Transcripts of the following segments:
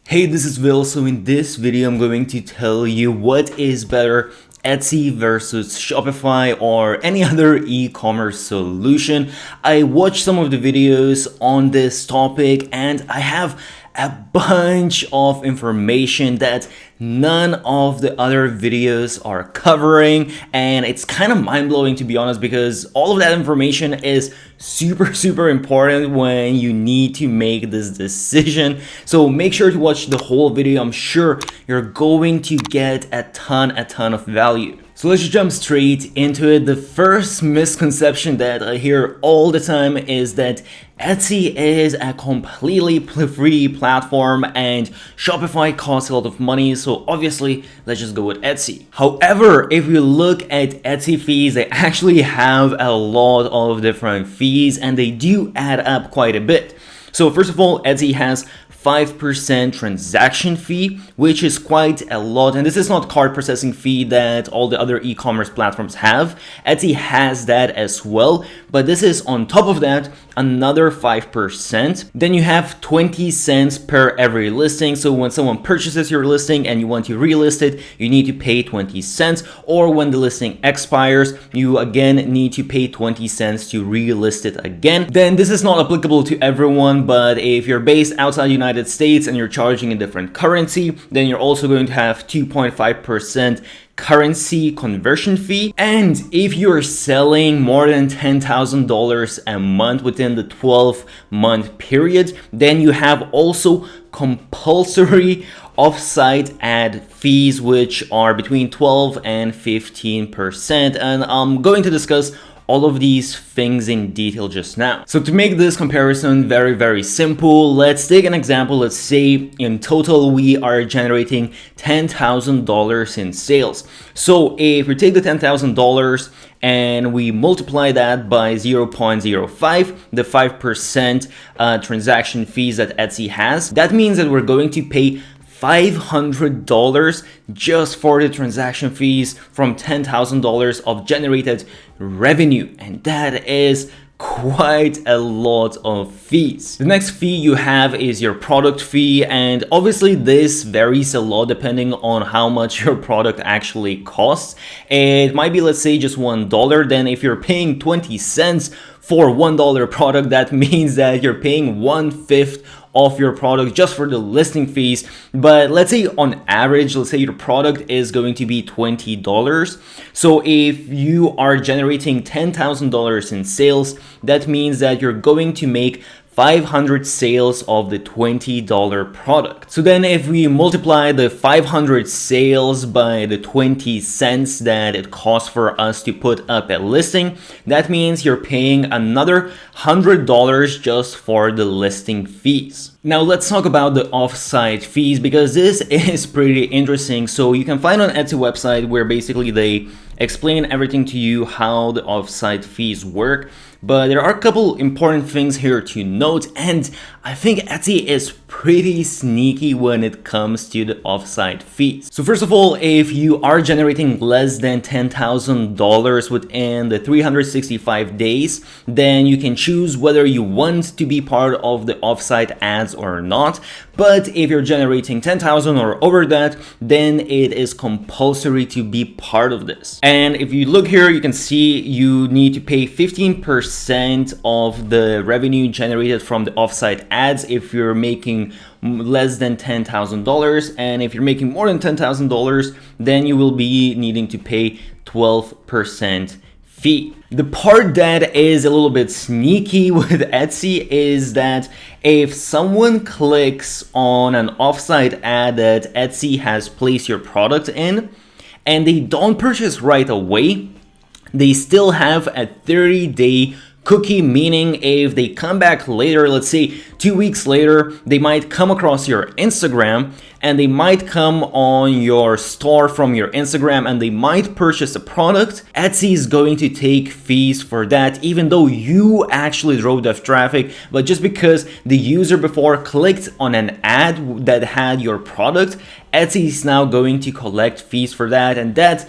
Hey, this is Will. So in this video, I'm going to tell you what is better, Etsy versus Shopify or any other e-commerce solution. I watched some of the videos on this topic and I have a bunch of information that none of the other videos are covering, and it's kind of mind-blowing, to be honest, because all of that information is super important when you need to make this decision. So make sure to watch the whole video. I'm sure you're going to get a ton of value. So let's just jump straight into it. The first misconception that I hear all the time is that Etsy is a completely free platform and Shopify costs a lot of money, so obviously let's just go with Etsy. However, if you look at Etsy fees, they actually have a lot of different fees and they do add up quite a bit. So first of all, Etsy has 5% transaction fee, which is quite a lot. And this is not card processing fee that all the other e-commerce platforms have. Etsy has that as well, but this is on top of that, another 5%. Then you have 20 cents per every listing. So when someone purchases your listing and you want to relist it, you need to pay 20 cents. Or when the listing expires, you again need to pay 20 cents to relist it again. Then this is not applicable to everyone, but if you're based outside the United States and you're charging a different currency, then you're also going to have 2.5% currency conversion fee. And if you're selling more than $10,000 a month within the 12-month period, then you have also compulsory off-site ad fees, which are between 12 and 15%. And I'm going to discuss all of these things in detail just now. So to make this comparison very simple, let's take an example. Let's say in total we are generating $10,000 in sales. So if we take the $10,000 and we multiply that by 0.05, the 5% transaction fees that Etsy has, that means that we're going to pay $500 just for the transaction fees from $10,000 of generated revenue, and that is quite a lot of fees. The next fee you have is your product fee, and obviously this varies a lot depending on how much your product actually costs. It might be, let's say, just $1. Then if you're paying 20 cents for $1 product, that means that you're paying 1/5 of your product just for the listing fees. But let's say on average, let's say your product is going to be $20. So if you are generating $10,000 in sales, that means that you're going to make 500 sales of the $20 product. So then if we multiply the 500 sales by the 20 cents that it costs for us to put up a listing, that means you're paying another $100 just for the listing fees. Now let's talk about the offsite fees, because this is pretty interesting. So you can find on Etsy website where basically they explain everything to you how the offsite fees work. But there are a couple important things here to note, and I think Etsy is pretty sneaky when it comes to the offsite fees. So first of all, if you are generating less than $10,000 within the 365 days, then you can choose whether you want to be part of the offsite ads or not. But if you're generating 10,000 or over that, then it is compulsory to be part of this. And if you look here, you can see you need to pay 15% of the revenue generated from the offsite ads if you're making less than $10,000, and if you're making more than $10,000, then you will be needing to pay 12% fee. The part that is a little bit sneaky with Etsy is that if someone clicks on an offsite ad that Etsy has placed your product in and they don't purchase right away, they still have a 30-day cookie, meaning if they come back later, let's say 2 weeks later, they might come across your Instagram and they might come on your store from your Instagram and they might purchase a product. Etsy is going to take fees for that, even though you actually drove that traffic, but just because the user before clicked on an ad that had your product, Etsy is now going to collect fees for that, and that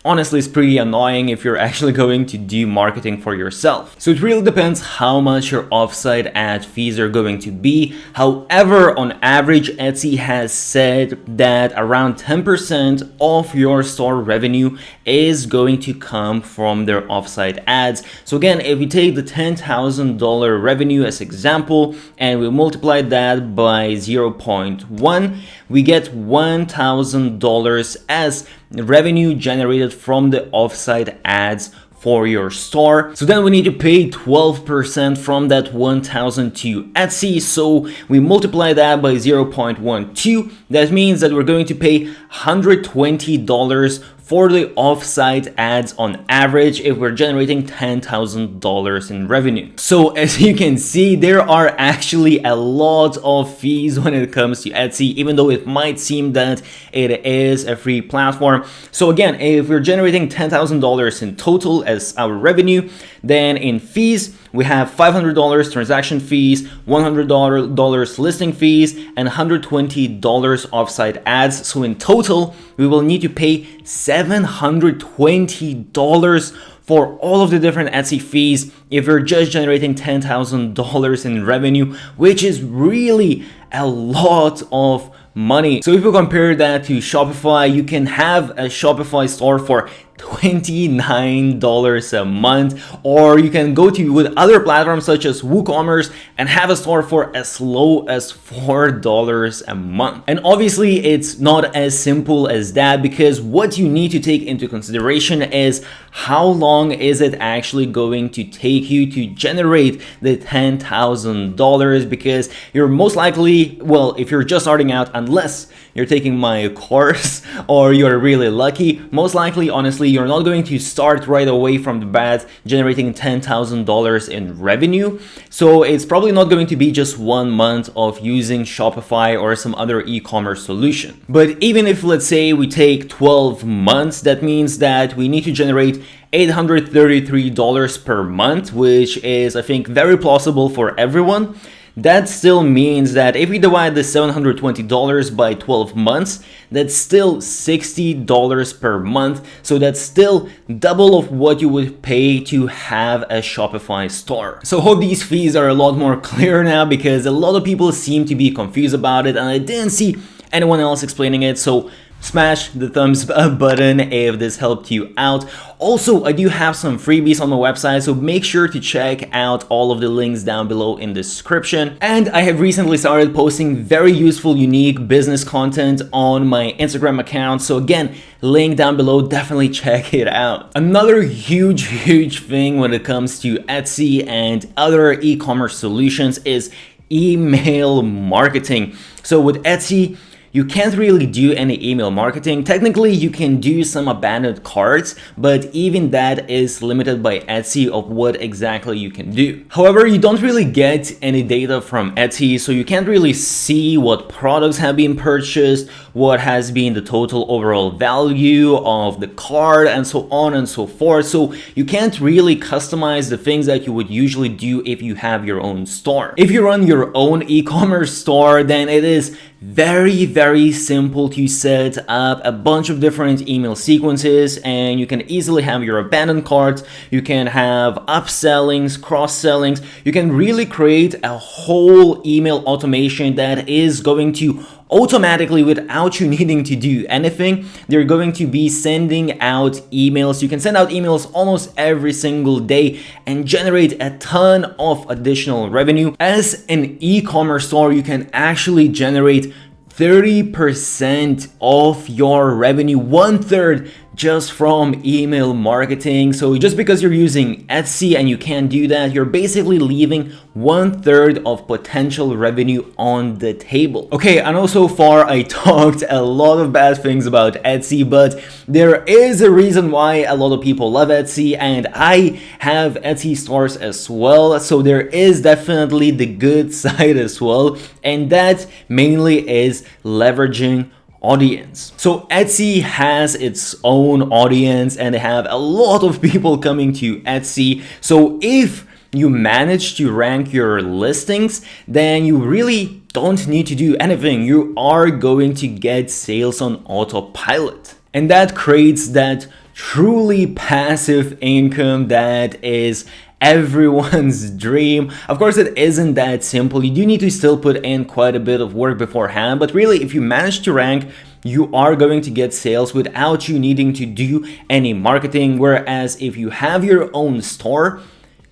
honestly it's pretty annoying if you're actually going to do marketing for yourself. So it really depends how much your offsite ad fees are going to be. However, on average, Etsy has said that around 10% of your store revenue is going to come from their offsite ads. So again, if we take the $10,000 revenue as example and we multiply that by 0.1, we get $1,000 as revenue generated from the offsite ads for your store. So then we need to pay 12% from that 1,000 to Etsy. So we multiply that by 0.12. That means that we're going to pay $120 for the offsite ads on average if we're generating $10,000 in revenue. So as you can see, there are actually a lot of fees when it comes to Etsy, even though it might seem that it is a free platform. So again, if we're generating $10,000 in total as our revenue, then in fees, we have $500 transaction fees, $100 listing fees, and $120 offsite ads. So in total, we will need to pay $720 for all of the different Etsy fees if you're just generating $10,000 in revenue, which is really a lot of money. So if you compare that to Shopify, you can have a Shopify store for $29 a month, or you can go to with other platforms such as WooCommerce and have a store for as low as $4 a month. And obviously it's not as simple as that, because what you need to take into consideration is how long is it actually going to take you to generate the $10,000, because you're most likely, well, if you're just starting out, unless you're taking my course or you're really lucky, most likely, honestly, you're not going to start right away from the bat generating $10,000 in revenue. So it's probably not going to be just 1 month of using Shopify or some other e-commerce solution. But even if, let's say, we take 12 months, that means that we need to generate $833 per month, which is, I think, very plausible for everyone. That still means that if we divide the $720 by 12 months, that's still $60 per month. So that's still double of what you would pay to have a Shopify store. So hope these fees are a lot more clear now, because a lot of people seem to be confused about it and I didn't see anyone else explaining it. So smash the thumbs up button if this helped you out. Also, I do have some freebies on my website, so make sure to check out all of the links down below in the description. And I have recently started posting very useful, unique business content on my Instagram account. So again, link down below, definitely check it out. Another huge thing when it comes to Etsy and other e-commerce solutions is email marketing. So with Etsy, you can't really do any email marketing. Technically, you can do some abandoned carts, but even that is limited by Etsy of what exactly you can do. However, you don't really get any data from Etsy, so you can't really see what products have been purchased, what has been the total overall value of the cart, and so on and so forth. So you can't really customize the things that you would usually do if you have your own store. If you run your own e-commerce store, then it is very simple to set up a bunch of different email sequences, and you can easily have your abandoned cart, you can have upsellings, cross-sellings, you can really create a whole email automation that is going to automatically, without you needing to do anything, they're going to be sending out emails. You can send out emails almost every single day and generate a ton of additional revenue. As an e-commerce store, you can actually generate 30% of your revenue, 1/3 just from email marketing. So just because you're using Etsy and you can't do that, you're basically leaving 1/3 of potential revenue on the table. Okay, I know so far I talked a lot of bad things about Etsy, but there is a reason why a lot of people love Etsy, and I have Etsy stores as well. So there is definitely the good side as well, and that mainly is leveraging audience. So Etsy has its own audience and they have a lot of people coming to Etsy. So if you manage to rank your listings, then you really don't need to do anything. You are going to get sales on autopilot. And that creates that truly passive income that is everyone's dream. Of course, it isn't that simple. You do need to still put in quite a bit of work beforehand, but really, if you manage to rank, you are going to get sales without you needing to do any marketing. Whereas if you have your own store,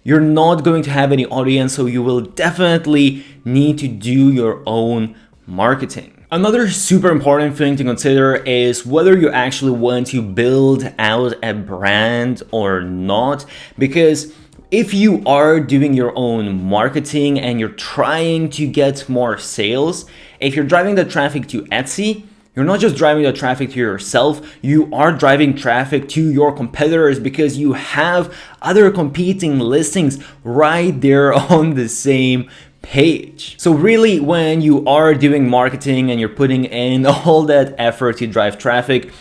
you're not going to have any audience, so you will definitely need to do your own marketing. Another super important thing to consider is whether you actually want to build out a brand or not, because if you are doing your own marketing and you're trying to get more sales, if you're driving the traffic to Etsy, you're not just driving the traffic to yourself, you are driving traffic to your competitors because you have other competing listings right there on the same page. So really, when you are doing marketing and you're putting in all that effort to drive traffic,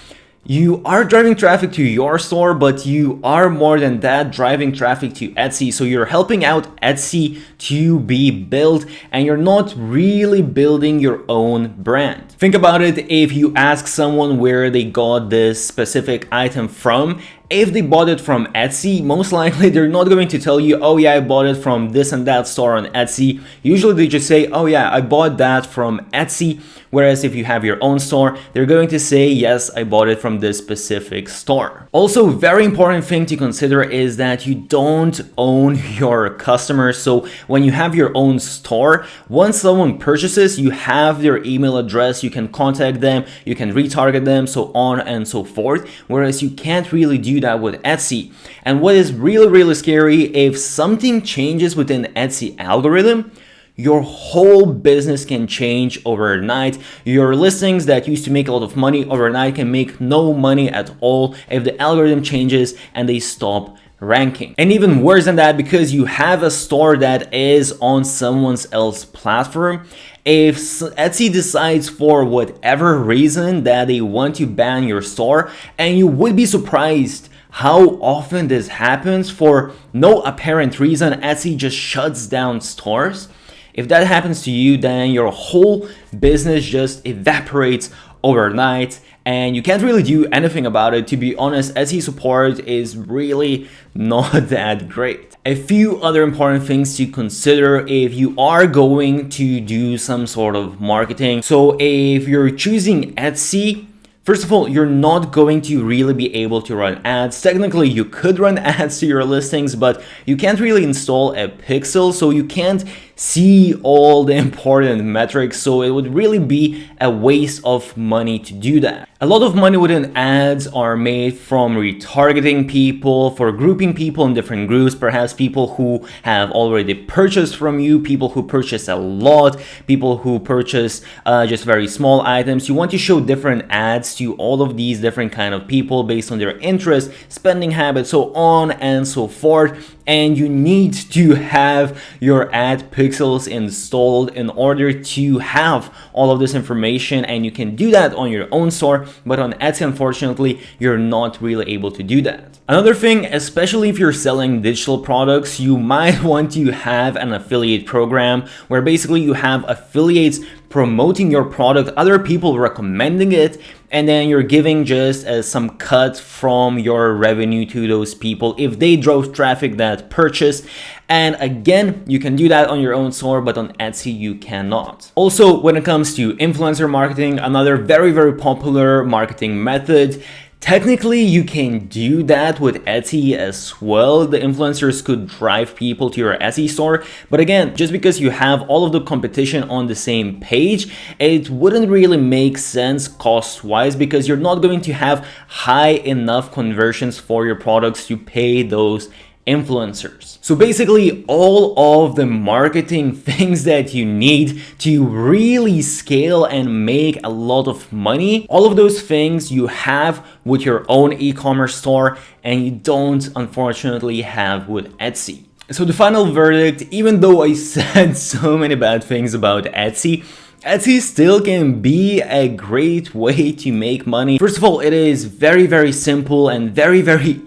you are driving traffic to your store, but you are more than that, driving traffic to Etsy. So you're helping out Etsy to be built, and you're not really building your own brand. Think about it. If you ask someone where they got this specific item from, if they bought it from Etsy, most likely they're not going to tell you, oh yeah, I bought it from this and that store on Etsy. Usually they just say, oh yeah, I bought that from Etsy. Whereas if you have your own store, they're going to say, yes, I bought it from this specific store. Also, very important thing to consider is that you don't own your customers. So when you have your own store, once someone purchases, you have their email address, you can contact them, you can retarget them, so on and so forth. Whereas you can't really do that with Etsy. And what is really scary, if something changes within Etsy algorithm, your whole business can change overnight. Your listings that used to make a lot of money overnight can make no money at all if the algorithm changes and they stop ranking. And even worse than that, because you have a store that is on someone else's platform, if Etsy decides for whatever reason that they want to ban your store, and you would be surprised how often this happens for no apparent reason, Etsy just shuts down stores. If that happens to you, then your whole business just evaporates overnight and you can't really do anything about it. To be honest, Etsy support is really not that great. A few other important things to consider if you are going to do some sort of marketing. So if you're choosing Etsy, first of all, you're not going to really be able to run ads. Technically, you could run ads to your listings, but you can't really install a pixel, so you can't see all the important metrics. So it would really be a waste of money to do that. A lot of money within ads are made from retargeting people, for grouping people in different groups, perhaps people who have already purchased from you, people who purchase a lot, people who purchase just very small items. You want to show different ads to all of these different kind of people based on their interests, spending habits, so on and so forth. And you need to have your ad pixels installed in order to have all of this information, and you can do that on your own store, but on Etsy, unfortunately, you're not really able to do that. Another thing, especially if you're selling digital products, you might want to have an affiliate program where basically you have affiliates promoting your product, other people recommending it, and then you're giving just some cut from your revenue to those people if they drove traffic that purchased. And again, you can do that on your own store, but on Etsy you cannot. Also, when it comes to influencer marketing, another very popular marketing method, technically, you can do that with Etsy as well. The influencers could drive people to your Etsy store. But again, just because you have all of the competition on the same page, it wouldn't really make sense cost-wise because you're not going to have high enough conversions for your products to pay those influencers. So basically, all of the marketing things that you need to really scale and make a lot of money, all of those things you have with your own e-commerce store and you don't unfortunately have with Etsy. So the final verdict, even though I said so many bad things about Etsy, Etsy still can be a great way to make money. First of all, it is very simple and very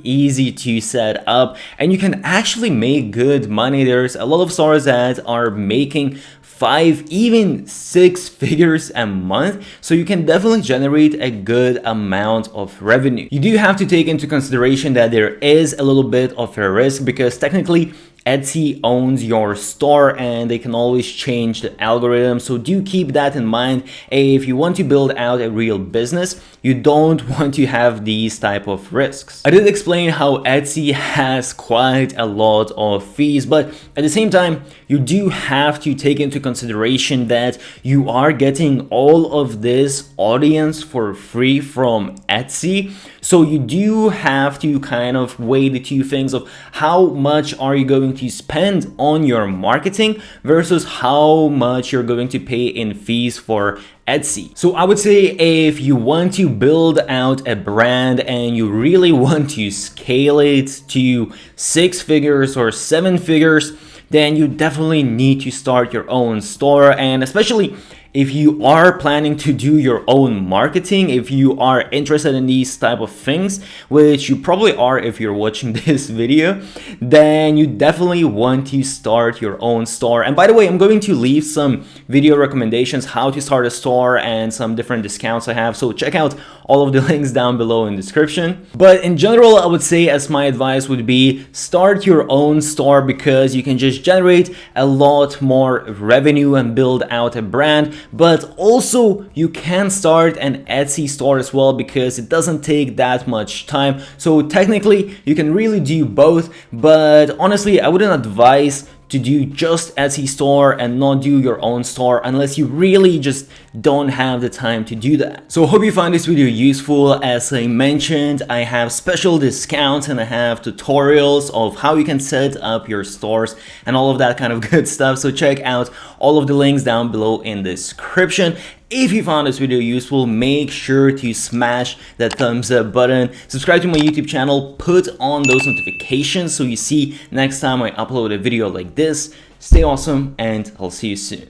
easy to set up, and you can actually make good money. There's a lot of stores that are making 5, even 6 figures a month. So you can definitely generate a good amount of revenue. You do have to take into consideration that there is a little bit of a risk because technically Etsy owns your store and they can always change the algorithm. So do keep that in mind. If you want to build out a real business, you don't want to have these type of risks. I did explain how Etsy has quite a lot of fees, but at the same time, you do have to take into consideration that you are getting all of this audience for free from Etsy. So you do have to kind of weigh the two things of how much are you going to spend on your marketing versus how much you're going to pay in fees for Etsy. So I would say if you want to build out a brand and you really want to scale it to 6 figures or 7 figures, then you definitely need to start your own store. And especially if you are planning to do your own marketing, if you are interested in these type of things, which you probably are if you're watching this video, then you definitely want to start your own store. And by the way, I'm going to leave some video recommendations how to start a store and some different discounts I have. So check out all of the links down below in the description. But in general, I would say as my advice would be start your own store because you can just generate a lot more revenue and build out a brand. But also you can start an Etsy store as well because it doesn't take that much time. So technically you can really do both, but honestly I wouldn't advise to do just Etsy store and not do your own store unless you really just don't have the time to do that. So hope you find this video useful. As I mentioned, I have special discounts and I have tutorials of how you can set up your stores and all of that kind of good stuff. So check out all of the links down below in the description. If you found this video useful, make sure to smash that thumbs up button, subscribe to my YouTube channel, put on those notifications so you see next time I upload a video like this. Stay awesome and I'll see you soon.